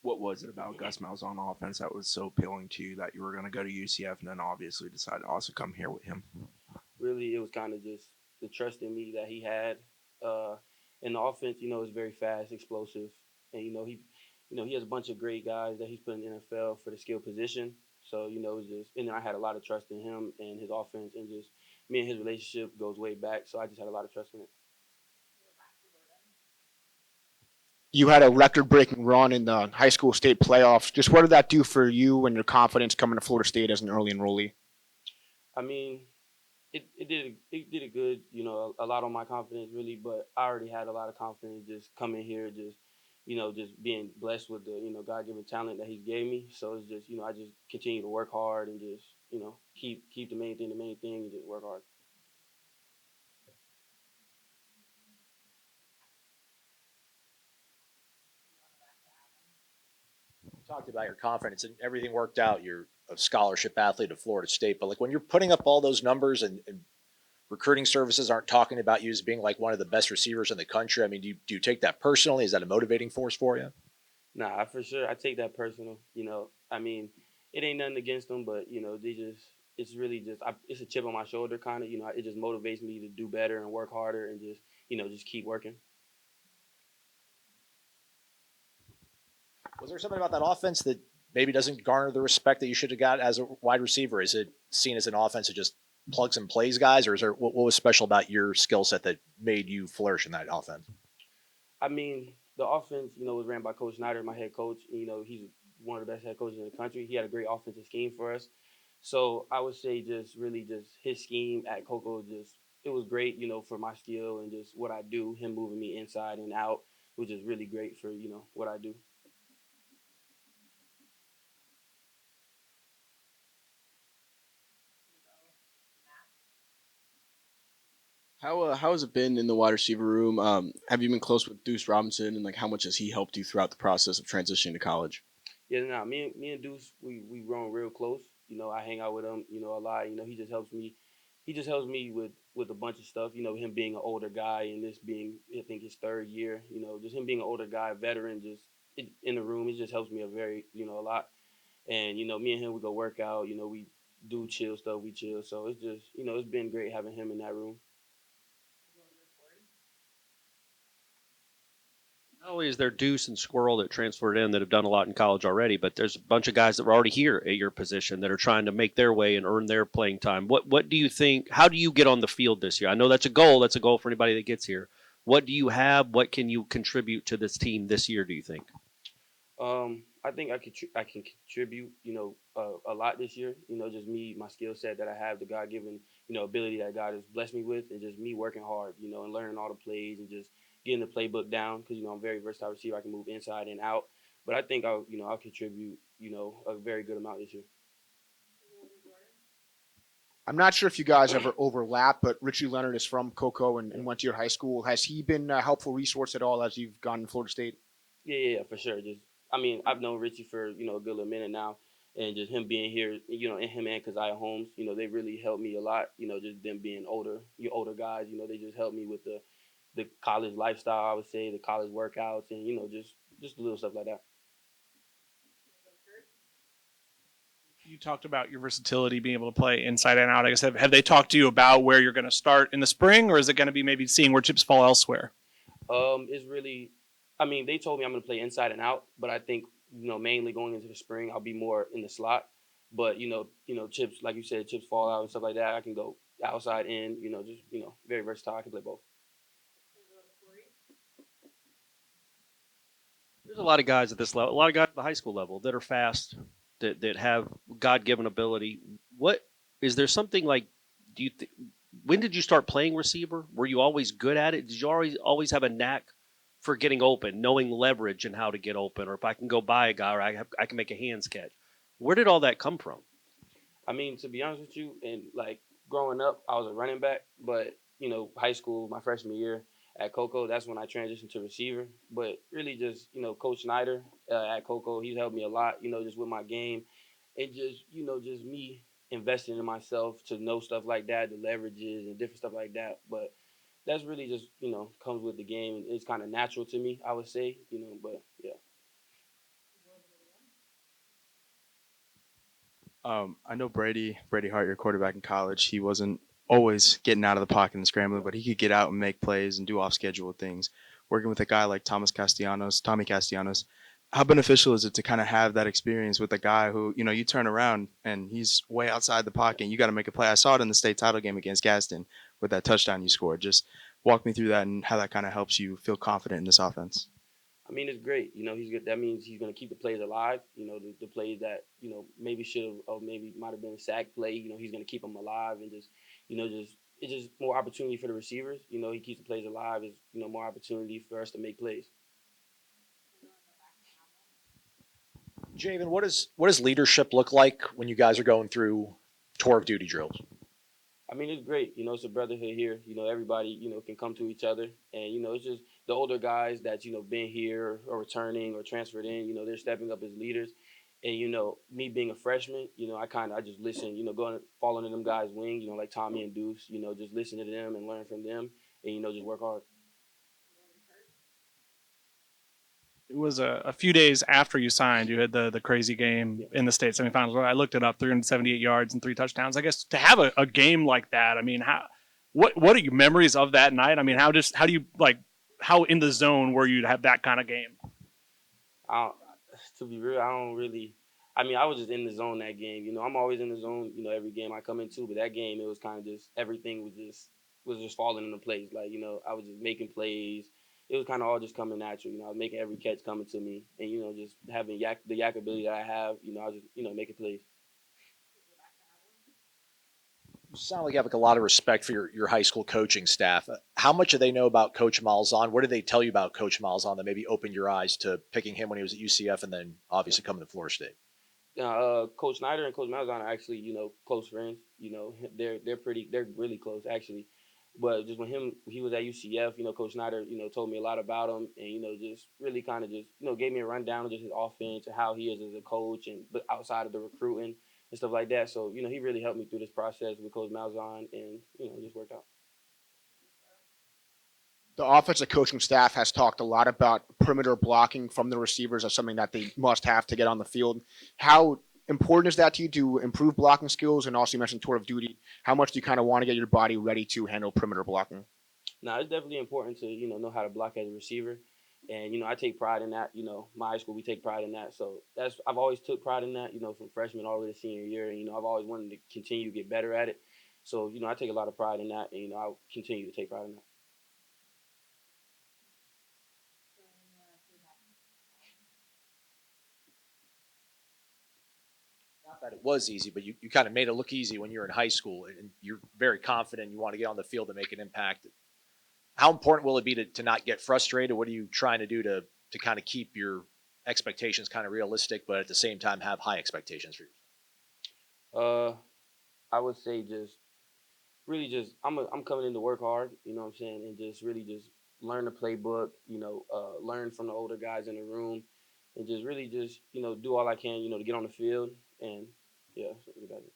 What was it about Gus Malzahn offense that was so appealing to you that you were going to go to UCF and then obviously decide to also come here with him? Really, it was kind of just the trust in me that he had. Uh, and the offense, is very fast, explosive, and he has a bunch of great guys that he's put in the NFL for the skill position. So it's just, and then I had a lot of trust in him and his offense, and just me and his relationship goes way back. So I just had a lot of trust in it. You had a record-breaking run in the high school state playoffs. Just what did that do for you and your confidence coming to Florida State as an early enrollee? I mean, it did it good. A lot on my confidence really, but I already had a lot of confidence just coming here, just just being blessed with the God given talent that He's gave me. So it's just I just continue to work hard and just keep the main thing, and just work hard. You talked about your confidence and everything worked out. You're a scholarship athlete at Florida State, but like when you're putting up all those numbers and recruiting services aren't talking about you as being like one of the best receivers in the country, I mean, do you take that personally? Is that a motivating force for you? Nah, for sure, I take that personal. I mean, it ain't nothing against them, but they just it's really just it's a chip on my shoulder, kind of. It just motivates me to do better and work harder and just just keep working. Was there something about that offense that maybe doesn't garner the respect that you should have got as a wide receiver? Is it seen as an offense that just plugs and plays guys, or is there what was special about your skill set that made you flourish in that offense? I mean, the offense, was ran by Coach Snyder, my head coach. He's one of the best head coaches in the country. He had a great offensive scheme for us. So I would say just really just his scheme at Coco, just it was great, for my skill and just what I do. Him moving me inside and out was just really great for what I do. How has it been in the wide receiver room? Have you been close with Deuce Robinson, and like how much has he helped you throughout the process of transitioning to college? Yeah, nah, me and Deuce, we grown real close. I hang out with him, a lot. He just helps me. He just helps me with a bunch of stuff. Him being an older guy and this being I think his third year. Just him being an older guy, veteran, just in the room, it just helps me a very a lot. And me and him we go work out. We do chill stuff. We chill. So it's just it's been great having him in that room. Not only is there Deuce and Squirrel that transferred in that have done a lot in college already, but there's a bunch of guys that were already here at your position that are trying to make their way and earn their playing time. What do you think? How do you get on the field this year? I know that's a goal. That's a goal for anybody that gets here. What do you have? What can you contribute to this team this year? Do you think? I think I can contribute, a lot this year. Just me, my skill set that I have, the God given, ability that God has blessed me with, and just me working hard, and learning all the plays and just getting the playbook down because I'm a very versatile receiver. I can move inside and out. But I think I'll contribute, a very good amount this year. I'm not sure if you guys ever overlap, but Richie Leonard is from Coco and went to your high school. Has he been a helpful resource at all as you've gone to Florida State? Yeah, for sure. Just I mean, I've known Richie for a good little minute now, and just him being here, and him and Keziah Holmes, they really helped me a lot. Just them being older, older guys, they just helped me with the college lifestyle. I would say the college workouts, and just little stuff like that. You talked about your versatility, being able to play inside and out. I guess have they talked to you about where you're going to start in the spring, or is it going to be maybe seeing where chips fall elsewhere? It's really, I mean, they told me I'm going to play inside and out, but I think mainly going into the spring, I'll be more in the slot. But chips like you said, chips fall out and stuff like that. I can go outside in. Just very versatile. I can play both. There's a lot of guys at this level, a lot of guys at the high school level that are fast, that have God given ability. What is there something like? Do you when did you start playing receiver? Were you always good at it? Did you always have a knack for getting open, knowing leverage and how to get open, or if I can go by a guy, or I can make a hands catch? Where did all that come from? I mean, to be honest with you, and like growing up, I was a running back, but high school, my freshman year at Coco, that's when I transitioned to receiver. But really, just Coach Snyder at Coco, he's helped me a lot. Just with my game, and just just me investing in myself to know stuff like that, the leverages and different stuff like that. But that's really just comes with the game, and it's kind of natural to me, I would say. But yeah. I know Brady Hart, your quarterback in college. He wasn't always getting out of the pocket and scrambling, but he could get out and make plays and do off schedule things. Working with a guy like Tommy Castellanos, how beneficial is it to kind of have that experience with a guy who, you turn around and he's way outside the pocket and you got to make a play. I saw it in the state title game against Gaston with that touchdown you scored. Just walk me through that and how that kind of helps you feel confident in this offense. I mean, it's great. He's good. That means he's going to keep the plays alive. The plays that maybe should have or maybe might have been a sack play. He's going to keep them alive and just it's just more opportunity for the receivers. He keeps the plays alive. Is more opportunity for us to make plays. Jayvan, what does leadership look like when you guys are going through tour of duty drills? I mean, it's great. It's a brotherhood here. Everybody, can come to each other. And, it's just the older guys that's, been here or returning or transferred in, they're stepping up as leaders. And, me being a freshman, I just listen, going fall under them guys' wing, like Tommy and Deuce, just listen to them and learn from them and, just work hard. It was a few days after you signed. You had the crazy game in the state semifinals. I looked it up: 378 yards and 3 touchdowns. I guess to have a game like that, I mean, what are your memories of that night? I mean, how do you how in the zone were you to have that kind of game? To be real, I don't really. I mean, I was just in the zone that game. I'm always in the zone. Every game I come into, but that game it was kind of just everything was just falling into place. Like I was just making plays. It was kind of all just coming natural. I was making every catch coming to me, and just having the yak ability that I have. I was just making plays. You sound like you have a lot of respect for your high school coaching staff. How much do they know about Coach Malzahn? What did they tell you about Coach Malzahn that maybe opened your eyes to picking him when he was at UCF and then obviously coming to Florida State? Coach Snyder and Coach Malzahn are actually, close friends. They're really close actually. But just when he was at UCF, Coach Snyder, told me a lot about him, and just really kind of just gave me a rundown of just his offense and how he is as a coach, and but outside of the recruiting and stuff like that. So he really helped me through this process with Coach Malzahn, and it just worked out. The offensive coaching staff has talked a lot about perimeter blocking from the receivers as something that they must have to get on the field. How important is that to you to improve blocking skills? And also, you mentioned tour of duty. How much do you kind of want to get your body ready to handle perimeter blocking? Now, it's definitely important to know how to block as a receiver, and I take pride in that. My high school we take pride in that, so I've always took pride in that. From freshman all the way to senior year, and I've always wanted to continue to get better at it. So I take a lot of pride in that, and I'll continue to take pride in that. Not that it was easy, but you kind of made it look easy when you're in high school and you're very confident. You want to get on the field and make an impact. How important will it be to not get frustrated? What are you trying to do to kind of keep your expectations kind of realistic, but at the same time have high expectations for yourself? I would say just really just I'm coming in to work hard. You know what I'm saying, and just really just learn the playbook. Learn from the older guys in the room, and just really just do all I can. To get on the field and yeah, that's about it.